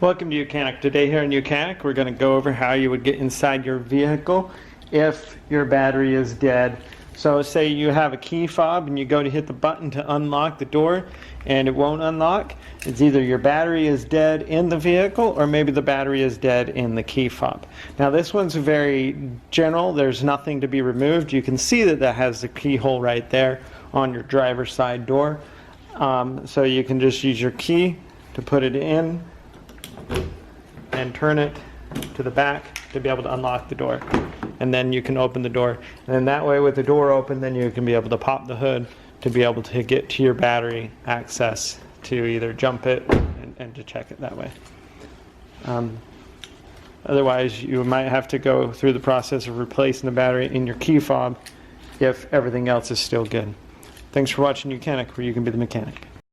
Welcome to YOUCANIC. Today here in YOUCANIC we're going to go over how you would get inside your vehicle if your battery is dead. So say you have a key fob and you go to hit the button to unlock the door and it won't unlock. It's either your battery is dead in the vehicle or maybe the battery is dead in the key fob. Now this one's very general. There's nothing to be removed. You can see that has the keyhole right there on your driver's side door. So you can just use your key to put it in and turn it to the back to be able to unlock the door, and then you can open the door, and then that way with the door open then you can be able to pop the hood to be able to get to your battery access to either jump it and to check it that way. Otherwise you might have to go through the process of replacing the battery in your key fob if everything else is still good. Thanks for watching YOUCANIC, where you can be the mechanic.